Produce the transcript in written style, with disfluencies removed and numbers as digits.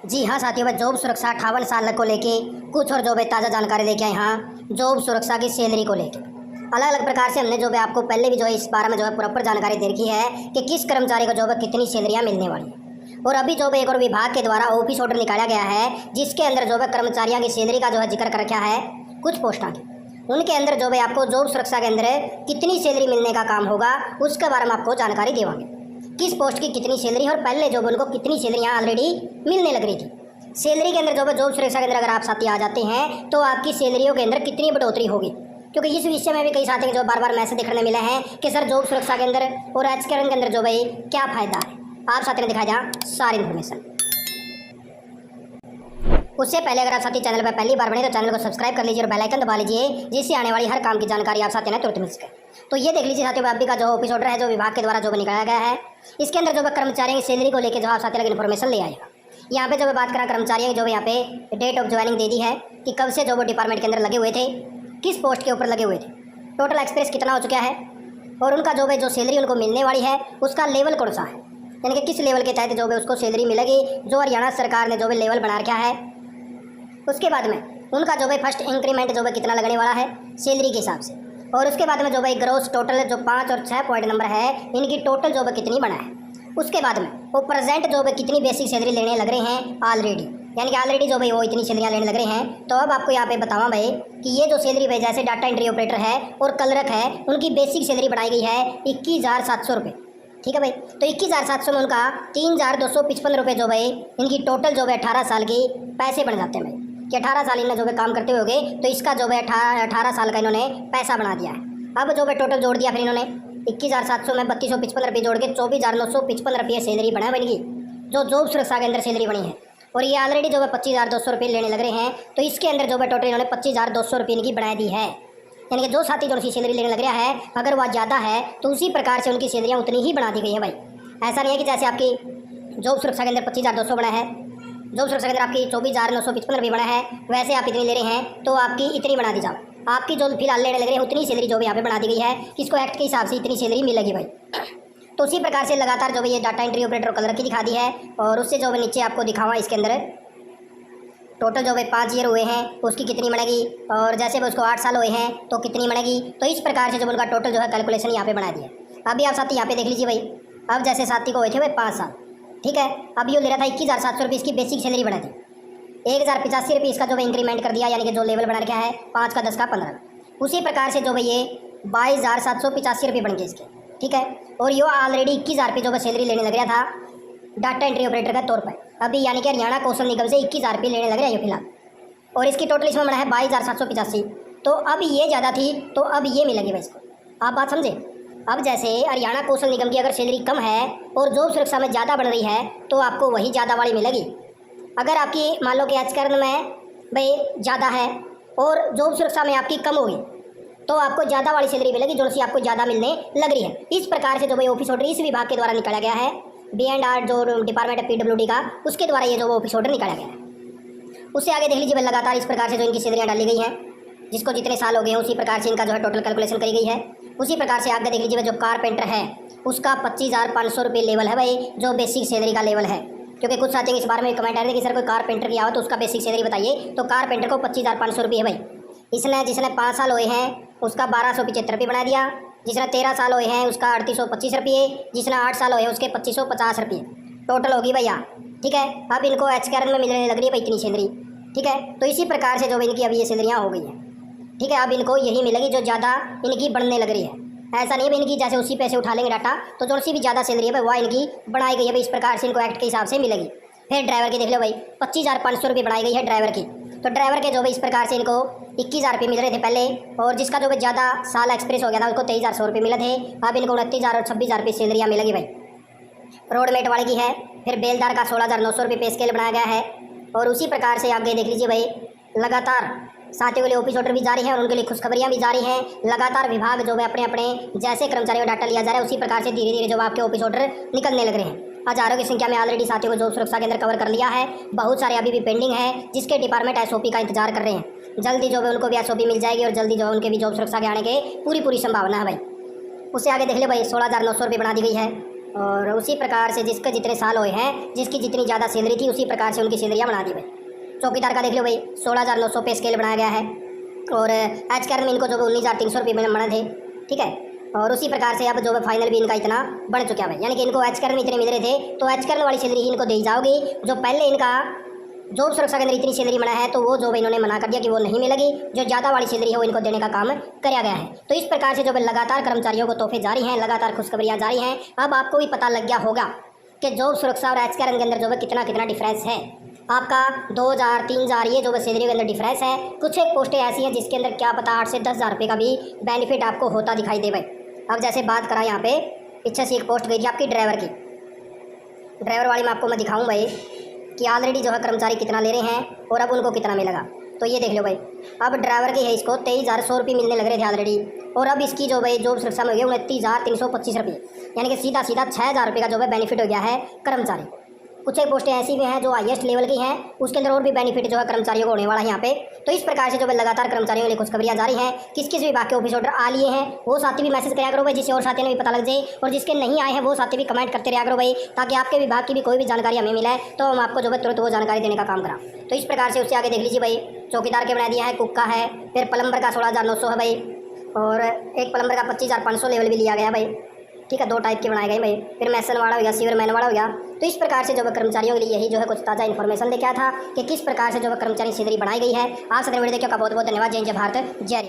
जी हाँ साथियों, मैं जॉब सुरक्षा 58 साल को लेके कुछ और जॉब ताज़ा जानकारी लेके आए। हाँ, जॉब सुरक्षा की सैलरी को लेके अलग अलग प्रकार से हमने जो है आपको पहले भी जो है इस बारे में जो है प्रॉपर जानकारी दे रखी है कि किस कर्मचारी को जो है कितनी सैलरियाँ मिलने वाली है। और अभी जो है एक और विभाग के द्वारा ऑफिस ऑर्डर निकाला गया है जिसके अंदर जो है कर्मचारियों की सैलरी का जो है जिक्र कर रखा है कुछ पोस्टां की। उनके अंदर जो है आपको जॉब सुरक्षा के अंदर कितनी सैलरी मिलने का काम होगा उसके बारे में आपको जानकारी देवांगे। किस पोस्ट की कितनी सैलरी और पहले जो उनको कितनी सैलरियाँ ऑलरेडी मिलने लग रही थी। सैलरी के अंदर जो है जॉब सुरक्षा के अंदर अगर आप साथी आ जाते हैं तो आपकी सैलरियों के अंदर कितनी बढ़ोतरी होगी, क्योंकि इस विषय में भी कई साथी जो बार बार मैसेज देखने मिले हैं कि सर जॉब सुरक्षा के अंदर और राजकरण के अंदर जो भाई क्या फ़ायदा है। आप साथी ने दिखाया जहाँ सारी इन्फॉर्मेशन। उससे पहले अगर आप साथी चैनल पर पहली बार बने तो चैनल को सब्सक्राइब कर लीजिए और बेल आइकन दबा लीजिए जिससे आने वाली हर काम की जानकारी आप साथी ने तुरंत मिल सके। तो ये देख लीजिए साथियों, अभी का जो ऑफिस ऑर्डर है जो विभाग के द्वारा जो निकाला गया है इसके अंदर जो कर्मचारियों की सैलरी को लेकर जो आप साथी इन्फॉर्मेशन ले आएगा। यहाँ पे जो बात करा कर्मचारियों जो यहाँ पे डेट ऑफ ज्वाइनिंग दे दी है कि कब से जो वो डिपार्टमेंट के अंदर लगे हुए थे, किस पोस्ट के ऊपर लगे हुए थे, टोटल एक्सपीरियंस कितना हो चुका है और उनका जो सैलरी उनको मिलने वाली है उसका लेवल कौन सा है, यानी कि किस लेवल के तहत जो उसको सैलरी मिलेगी जो हरियाणा सरकार ने जो लेवल बना रखा है। उसके बाद में उनका जो फर्स्ट इंक्रीमेंट जो कितना लगने वाला है सैलरी के हिसाब से, और उसके बाद में जो ग्रोस टोटल जो 5 और 6 पॉइंट नंबर है इनकी टोटल जो कितनी बना है। उसके बाद में वो प्रेजेंट जो कितनी बेसिक सैलरी लेने लग रहे हैं ऑलरेडी, यानी कि ऑलरेडी जो वो इतनी सैलरियाँ लेने लग रहे हैं। तो अब आपको यहाँ पे बतावा भाई कि ये जो सैलरी भाई जैसे डाटा एंट्री ऑपरेटर है और क्लर्क है उनकी बेसिक सैलरी बढ़ाई गई है 21,700 रुपये। ठीक है भाई, तो 21,700 में उनका 3,255 रुपये जो भाई इनकी टोटल जो 18 साल की पैसे बन जाते हैं भाई कि 18 साल इन्होंने जो काम करते हुए तो इसका जो 18 साल का इन्होंने पैसा बना दिया है। अब जो टोटल जोड़ दिया फिर इन्होंने 21,700 में 3,255 रुपये जोड़ के 24,955 रुपये सैलरी बना बनेगी जो जॉब सुरक्षा के अंदर सैलरी बनी है। और ये ऑलरेडी जो 25,200 रुपये लेने लग रहे हैं, तो इसके अंदर जो टोटल इन्होंने 25,200 रुपये इनकी बढ़ा दी है। यानी कि जो साथी जो उनकी सैलरी लेने लग रहा है अगर वह ज़्यादा है तो उसी प्रकार से उनकी सैलरियाँ उतनी ही बढ़ा दी गई है भाई। ऐसा नहीं है कि जैसे आपकी जॉब सुरक्षा के अंदर 25,200 बना है, जॉब सुरक्षा के अंदर आपकी 24,955 रुपये बना है, वैसे आप इतनी ले रहे हैं तो आपकी इतनी बना दी जाओ। आपकी जो फिलहाल लेने लग रहे हैं उतनी सैलरी जो भी यहाँ पे बना दी गई है, किसको एक्ट के हिसाब से इतनी सैलरी मिलेगी भाई। तो उसी प्रकार से लगातार जो भी ये डाटा एंट्री ऑपरेटर कलर की दिखा दी है और उससे जो नीचे आपको दिखावा इसके अंदर टोटल जो 5 ईयर हुए हैं उसकी कितनी बनेगी, और जैसे उसको 8 साल हुए हैं तो कितनी बनेगी। तो इस प्रकार से जब उनका टोटल जो है कैलकुलेशन यहाँ पे बना दिया। अभी आप साथी यहाँ पे देख लीजिए भाई, अब जैसे साथी को हुए थे भाई 5 साल, ठीक है, अब ये ले रहा था 21,700 रुपये इसकी बेसिक सैलरी बना दी, 1,085 रुपये इसका जो इंक्रीमेंट कर दिया, यानी कि जो लेवल बना रखा है 5 का 10 का 15। उसी प्रकार से जो भाई ये 22,785 रुपये बन गए इसके, ठीक है। और ये ऑलरेडी 21,000 रुपये जो सैलरी लेने लग रहा था डाटा एंट्री ऑपरेटर का तौर पर अभी, यानी कि हरियाणा कौशल निगम से 21,000 रुपये लेने लग रहे हैं फिलहाल, और इसकी टोटल इसमें बना है 22,785। तो अब ये ज़्यादा थी तो अब ये मिलेगी भाई इसको। आप बात समझे। अब जैसे हरियाणा कौशल निगम की अगर सैलरी कम है और जॉब सुरक्षा में ज़्यादा बढ़ रही है तो आपको वही ज़्यादा वाली मिलेगी। अगर आपकी मान लो कि आजकल में भाई ज़्यादा है और जॉब सुरक्षा में आपकी कम होगी तो आपको ज़्यादा वाली सैलरी मिलेगी जो सी आपको ज़्यादा मिलने लग रही है। इस प्रकार से जो भाई ऑफिस ऑर्डर इस विभाग के द्वारा निकाला गया है, B&R जो डिपार्टमेंट है PWD का, उसके द्वारा ये जो ऑफिस ऑर्डर निकाला गया है। उससे आगे देख लीजिए भाई लगातार इस प्रकार से जो इनकी सैलरियाँ डाली गई हैं, जिसको जितने साल हो गए हैं उसी प्रकार से इनका जो है टोटल कैलकुलेशन करी गई है। उसी प्रकार से आगे देख लीजिए जो कारपेंटर है उसका 25,500 रुपये लेवल है भाई जो बेसिक सैलरी का लेवल है, क्योंकि कुछ साथी इस बारे में कमेंट आ रहे थे कि सर कोई कारपेंटर किया हो तो उसका बेसिक सैलरी बताइए। तो कारपेंटर को 25,500 रुपये है भाई। जिसने 5 साल हुए हैं उसका 1,275 रुपये बना दिया, जिसने 13 साल हुए हैं उसका 3,825 रुपये, जिसने 8 साल हुए हैं उसके 2,550 रुपये टोटल होगी भैया, ठीक है। अब इनको एचकेआरएन में मिलने लग रही है भाई इतनी सैलरी, ठीक है। तो इसी प्रकार से जो इनकी अभी ये सैलरियाँ हो गई हैं, ठीक है। अब इनको यही मिलेगी जो ज़्यादा इनकी बढ़ने लग रही है। ऐसा नहीं है इनकी जैसे उसी पैसे उठा लेंगे डाटा तो जो सी भी ज़्यादा सैलरी है वह इनकी बढ़ाई गई है भाई, इस प्रकार से इनको एक्ट के हिसाब से मिलेगी। फिर ड्राइवर की देख लो भाई 25,500 रुपये बढ़ाई गई है ड्राइवर की। तो ड्राइवर के जो भाई इस प्रकार से इनको 21,000 रुपये मिल रहे थे पहले, और जिसका जो ज़्यादा साल एक्सपीरियंस हो गया था उसको 23,100 रुपये मिले थे। अब इनको 29,000 और 26,000 रुपये सैलरियाँ मिलेगी भाई। रोडमेट वाले की है, फिर बेलदार का 16,900 रुपये पे स्केल बनाया गया है। और उसी प्रकार से आगे देख लीजिए भाई लगातार साथियों के लिए ऑफिस ऑर्डर भी जारी है और उनके लिए खुशखबरियाँ भी जारी हैं। लगातार विभाग जो है अपने अपने जैसे कर्मचारियों का डाटा लिया जा रहा है उसी प्रकार से धीरे धीरे जो आपके ऑफिस ऑर्डर निकलने लग रहे हैं। हज़ारों की संख्या में ऑलरेडी साथियों को जॉब सुरक्षा के अंदर कवर कर लिया है, बहुत सारे अभी भी पेंडिंग है जिसके डिपार्टमेंट SOP का इंतजार कर रहे हैं। जल्दी जो है उनको भी SOP मिल जाएगी और जल्दी जो है उनके भी जॉब सुरक्षा के आने के पूरी संभावना है भाई। उससे आगे देख ले भाई 16,900 रुपये बना दी गई है। और उसी प्रकार से जिसके जितने साल हुए हैं, जिसकी जितनी ज़्यादा सैलरी थी, उसी प्रकार से उनकी सैलरियाँ बना दी भाई। चौकीदार का देख लो भाई, 16,900 पे स्केल बनाया गया है। और एच कैर में इनको जो 19,300 रुपये में बने थे, ठीक है। और उसी प्रकार से अब जो है फाइनल भी इनका इतना बढ़ चुका है भाई, यानी कि इनको एच कैर में इतने मिल रहे थे, तो एच कैर वाली सैलरी ही इनको दी जाओगी। जो पहले इनका जॉब सुरक्षा के अंदर इतनी सैलरी बना है, तो वो जॉब इन्होंने मना कर दिया कि वो नहीं मिलेगी। जो ज़्यादा वाली सैलरी है वो इनको देने का काम कराया गया है। तो इस प्रकार से जो है लगातार कर्मचारियों को तोहफे जारी हैं, लगातार खुशखबरियाँ जारी हैं। अब आपको भी पता लग गया होगा कि जॉब सुरक्षा और एच कैर के अंदर जो है कितना डिफरेंस है। आपका 2,000 3,000 ये जो है सैलरी के अंदर डिफरेंस है। कुछ एक पोस्टें ऐसी हैं जिसके अंदर क्या पता 8 से 10,000 रुपये का भी बेनिफिट आपको होता दिखाई दे भाई। अब जैसे बात करा यहाँ पे, पीछे से एक पोस्ट गई थी आपकी ड्राइवर की। ड्राइवर वाली में आपको मैं दिखाऊँ भाई कि ऑलरेडी जो है कर्मचारी कितना ले रहे हैं और अब उनको कितना मिलेगा। तो ये देख लो भाई, अब ड्राइवर की है इसको 23,100 रुपये मिलने लग रहे थे ऑलरेडी, और अब इसकी जो भाई जॉब सुरक्षा में हो गया 29,325 रुपये, यानी कि सीधा 6,000 रुपये का जो है बेनिफिट हो गया है कर्मचारी। कुछ एक पोस्टें ऐसी भी हैं जो हाईएस्ट लेवल की हैं, उसके अंदर और भी बेनिफिट जो है कर्मचारियों को होने वाला है यहाँ पे। तो इस प्रकार से जो है लगातार कर्मचारियों के लिए खुशखबरियाँ जारी हैं। किस किस विभाग के ऑफिस ऑर्डर आ लिए हैं वो साथी भी मैसेज कराया करो भाई, जिससे और साथियों ने भी पता लग जाए, और जिसके नहीं आए हैं वो साथी भी कमेंट करते रहा करो भाई, ताकि आपके विभाग की भी कोई भी जानकारी हमें मिला है तो हम आपको जो है तुरंत वो जानकारी देने का काम करा। तो इस प्रकार से उससे आगे देख लीजिए भाई, चौकीदार के बना दिया है, कुक का है, फिर प्लम्बर का 16,900 है भाई, और एक प्लम्बर का 25,500 लेवल भी लिया गया भाई, ठीक है। 2 टाइप के बनाए गए भाई, फिर मैसन वाला हो गया, सीवर मैन वाला हो गया। तो इस प्रकार से जो है कर्मचारियों के लिए यही जो है कुछ ताज़ा इन्फॉर्मेशन देखा था कि किस प्रकार से जो है कर्मचारी सैलरी बनाई गई है। आप सभी वीडियो देखिए का बहुत बहुत धन्यवाद। जय हिंद, जय भारत, जय हरियाणा।